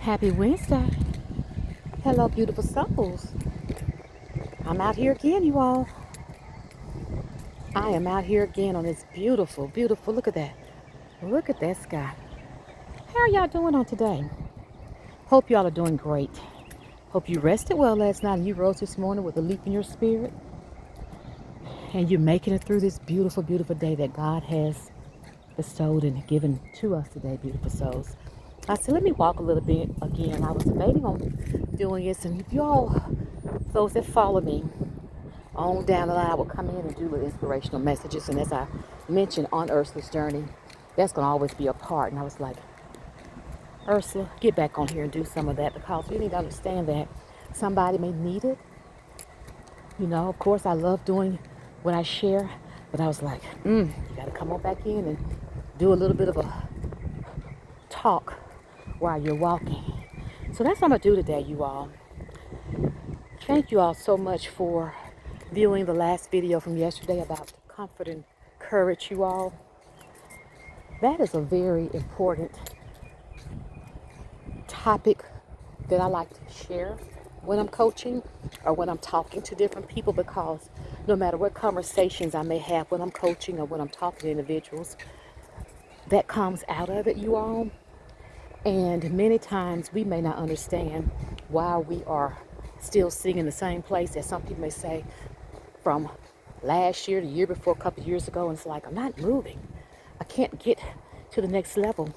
Happy Wednesday. Hello, beautiful souls. I'm out here again, you all. I am out here again on this beautiful, beautiful, look at that. Look at that sky. How are y'all doing on today? Hope y'all are doing great. Hope you rested well last night and you rose this morning with a leap in your spirit. And you're making it through this beautiful, beautiful day that God has bestowed and given to us today, beautiful souls. I said, let me walk a little bit again. I was debating on doing this, and if y'all, those that follow me, on down the line, I will come in and do little inspirational messages. And as I mentioned on Ursula's journey, that's going to always be a part. And I was like, Ursula, get back on here and do some of that, because you need to understand that somebody may need it. You know, of course, I love doing what I share, but I was like, you got to come on back in and do a little bit of a talk while you're walking. So that's what I'm going to do today, you all. Thank you all so much for viewing the last video from yesterday about comfort and courage, you all. That is a very important topic that I like to share when I'm coaching or when I'm talking to different people, because no matter what conversations I may have when I'm coaching or when I'm talking to individuals, that comes out of it, you all. And many times we may not understand why we are still sitting in the same place, as some people may say, from last year, the year before, a couple of years ago. And it's like, I'm not moving. I can't get to the next level.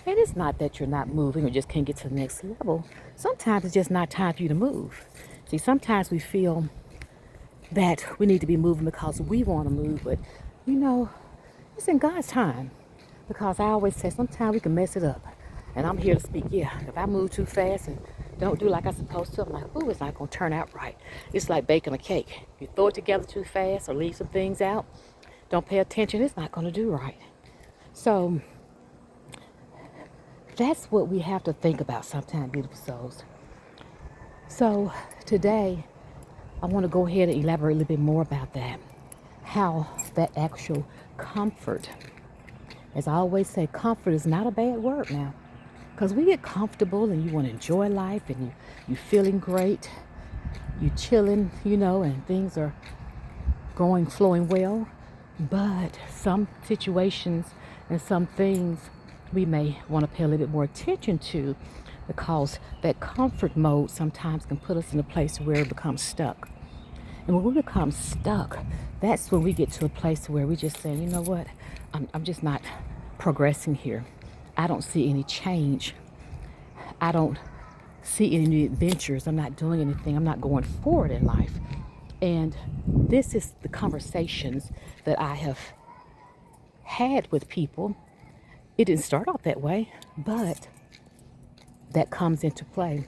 And it's not that you're not moving or just can't get to the next level. Sometimes it's just not time for you to move. See, sometimes we feel that we need to be moving because we want to move, but you know, it's in God's time. Because I always say sometimes we can mess it up. And I'm here to speak. Yeah, if I move too fast and don't do like I'm supposed to, I'm like, ooh, it's not going to turn out right. It's like baking a cake. You throw it together too fast or leave some things out, don't pay attention, it's not going to do right. So that's what we have to think about sometimes, beautiful souls. So today, I want to go ahead and elaborate a little bit more about that. How that actual comfort, as I always say, comfort is not a bad word now. Because we get comfortable and you want to enjoy life and you feeling great, you chilling, you know, and things are flowing well. But some situations and some things we may want to pay a little bit more attention to, because that comfort mode sometimes can put us in a place where we become stuck. And when we become stuck, that's when we get to a place where we just say, you know what, I'm just not progressing here. I don't see any change. I don't see any new adventures. I'm not doing anything. I'm not going forward in life. And this is the conversations that I have had with people. It didn't start off that way, but that comes into play.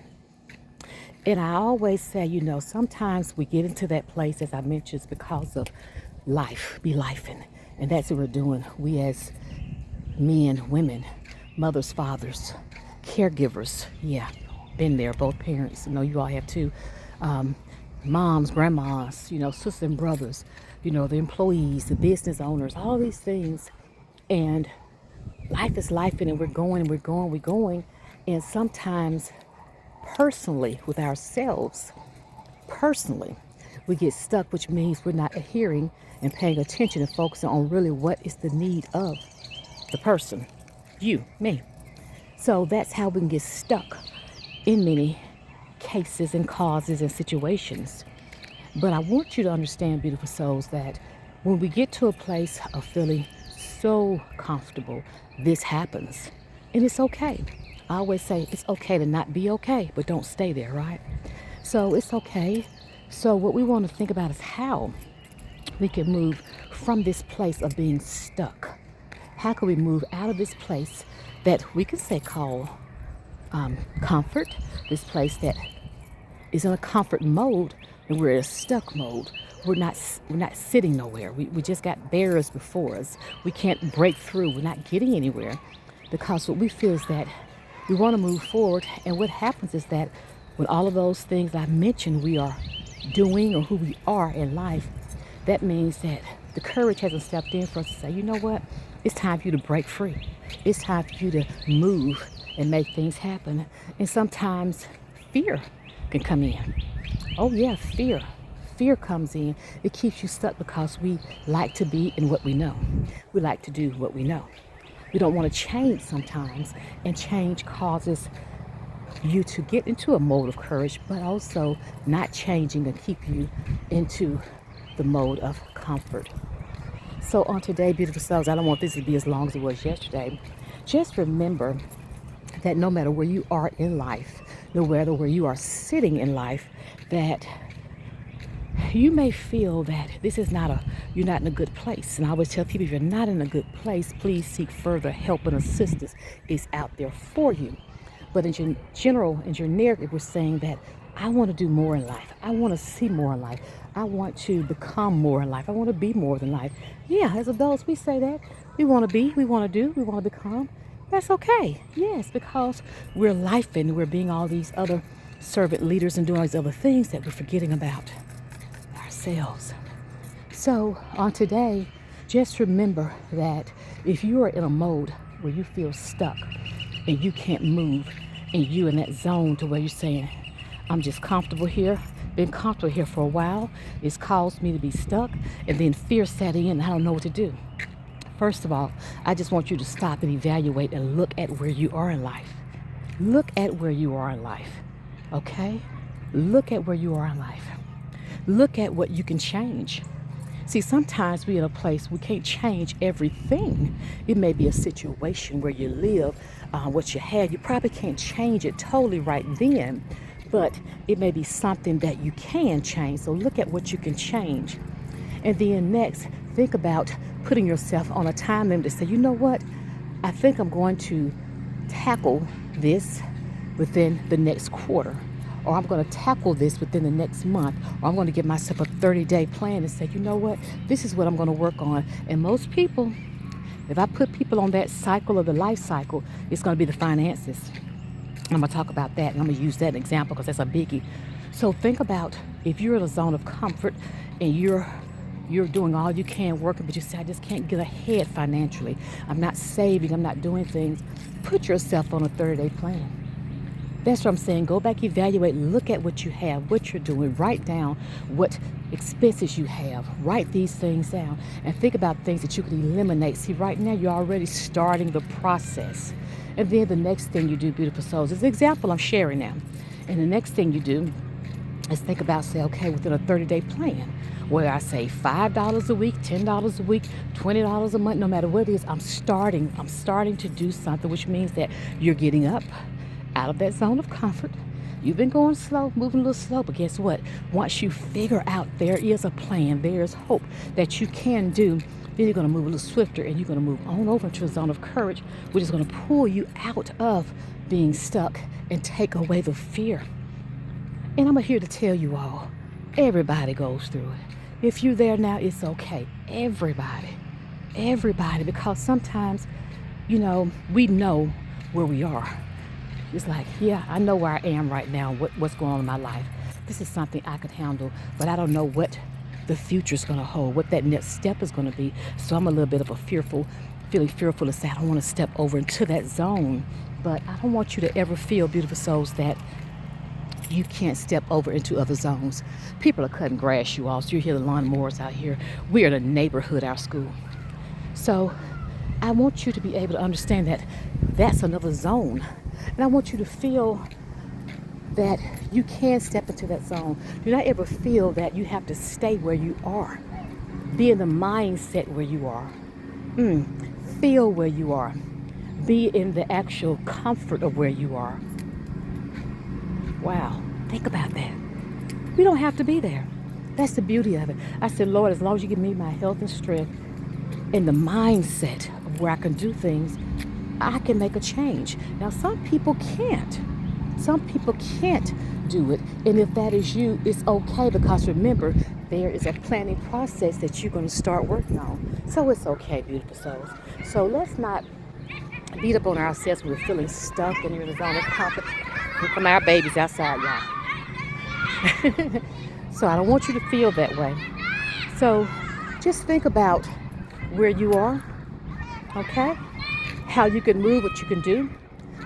And I always say, you know, sometimes we get into that place, as I mentioned, because of life, be lifing. And that's what we're doing. We as men, women, mothers, fathers, caregivers, yeah, been there, both parents, you know, you all have too, moms, grandmas, you know, sisters and brothers, you know, the employees, the business owners, all these things. And life is life, and we're going and we're going, we're going. And sometimes personally, with ourselves, personally, we get stuck, which means we're not adhering and paying attention and focusing on really what is the need of the person, you, me. So that's how we can get stuck in many cases and causes and situations. But I want you to understand, beautiful souls, that when we get to a place of feeling so comfortable, this happens. And it's okay. I always say it's okay to not be okay, but don't stay there, right? So it's okay. So what we want to think about is how we can move from this place of being stuck. How can we move out of this place that we can say call comfort, this place that is in a comfort mode, and we're in a stuck mode. We're not sitting nowhere. We just got barriers before us. We can't break through. We're not getting anywhere, because what we feel is that we want to move forward. And what happens is that when all of those things I mentioned we are doing or who we are in life, that means that the courage hasn't stepped in for us to say, you know what? It's time for you to break free. It's time for you to move and make things happen. And sometimes fear can come in. Oh yeah, fear. Fear comes in. It keeps you stuck because we like to be in what we know. We like to do what we know. We don't want to change sometimes, and change causes you to get into a mode of courage, but also not changing and keep you into the mode of comfort. So on today, beautiful souls, I don't want this to be as long as it was yesterday. Just remember that no matter where you are in life, no matter where you are sitting in life, that you may feel that you're not in a good place. And I always tell people, if you're not in a good place, please seek further help and assistance is out there for you. But in your narrative, we're saying that I want to do more in life. I want to see more in life. I want to become more in life. I want to be more than life. Yeah, as adults, we say that. We want to be, we want to do, we want to become. That's okay. Yes, because we're life and we're being all these other servant leaders and doing all these other things that we're forgetting about ourselves. So on today, just remember that if you are in a mode where you feel stuck and you can't move and you in that zone to where you're saying, I'm just comfortable here, been comfortable here for a while, it's caused me to be stuck, and then fear set in and I don't know what to do. First of all, I just want you to stop and evaluate and look at where you are in life. Look at where you are in life, okay? Look at where you are in life. Look at what you can change. See, sometimes we're in a place we can't change everything. It may be a situation where you live, what you had. You probably can't change it totally right then, but it may be something that you can change. So look at what you can change. And then next, think about putting yourself on a time limit to say, you know what? I think I'm going to tackle this within the next quarter. Or I'm going to tackle this within the next month, or I'm going to give myself a 30-day plan and say, you know what, this is what I'm going to work on. And most people, if I put people on that cycle of the life cycle, it's going to be the finances. I'm going to talk about that, and I'm going to use that example because that's a biggie. So think about if you're in a zone of comfort and you're doing all you can working, but you say, I just can't get ahead financially. I'm not saving, I'm not doing things. Put yourself on a 30-day plan. That's what I'm saying. Go back, evaluate, look at what you have, what you're doing. Write down what expenses you have. Write these things down and think about things that you can eliminate. See, right now you're already starting the process. And then the next thing you do, beautiful souls, is the example I'm sharing now. And the next thing you do is think about, say, okay, within a 30-day plan, where I say $5 a week, $10 a week, $20 a month, no matter what it is, I'm starting to do something, which means that you're getting up out of that zone of comfort. You've been going slow, moving a little slow, but guess what? Once you figure out there is a plan, there's hope that you can do, then you're going to move a little swifter and you're going to move on over into a zone of courage, which is going to pull you out of being stuck and take away the fear. And I'm here to tell you all, everybody goes through it. If you're there now, it's okay. Everybody, because sometimes, we know where we are. It's like, yeah, I know where I am right now, what's going on in my life. This is something I could handle, but I don't know what the future is going to hold, what that next step is going to be. So I'm a little bit of feeling fearful to say I don't want to step over into that zone. But I don't want you to ever feel, beautiful souls, that you can't step over into other zones. People are cutting grass, you all. So you hear the lawnmowers out here. We're in a neighborhood, our school. So I want you to be able to understand that that's another zone. And I want you to feel that you can step into that zone. Do not ever feel that you have to stay where you are. Be in the mindset where you are. Feel where you are. Be in the actual comfort of where you are. Wow, think about that. We don't have to be there. That's the beauty of it. I said, Lord, as long as you give me my health and strength and the mindset of where I can do things, I can make a change. Now, some people can't. Some people can't do it. And if that is you, it's okay, because remember, there is a planning process that you're going to start working on. So it's okay, beautiful souls. So let's not beat up on ourselves when we're feeling stuck and you're in a zone of comfort. From our babies outside, y'all. So I don't want you to feel that way. So just think about where you are, okay? How you can move, what you can do.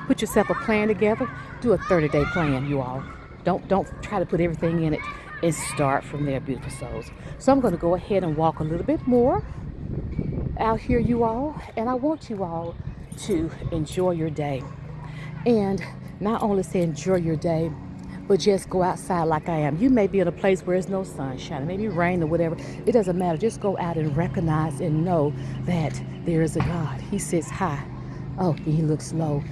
Put yourself a plan together. Do a 30-day plan, you all. Don't try to put everything in it and start from there, beautiful souls. So I'm going to go ahead and walk a little bit more out here, you all. And I want you all to enjoy your day. And not only say enjoy your day, but just go outside like I am. You may be in a place where there's no sunshine, maybe rain or whatever. It doesn't matter. Just go out and recognize and know that there is a God. He sits high. Oh, he looks low.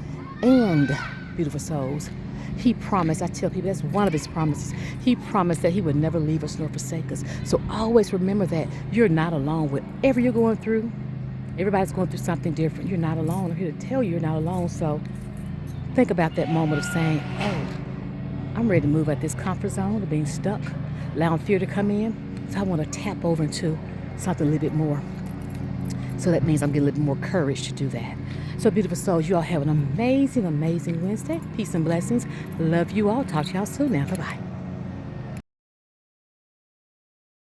And, beautiful souls, he promised, I tell people that's one of his promises. He promised that he would never leave us nor forsake us. So always remember that you're not alone. Whatever you're going through, everybody's going through something different. You're not alone. I'm here to tell you you're not alone. So think about that moment of saying, oh, I'm ready to move out this comfort zone of being stuck, allowing fear to come in. So I want to tap over into something a little bit more. So that means I'm getting a little bit more courage to do that. So beautiful souls, you all have an amazing, amazing Wednesday. Peace and blessings. Love you all. Talk to y'all soon now. Bye-bye.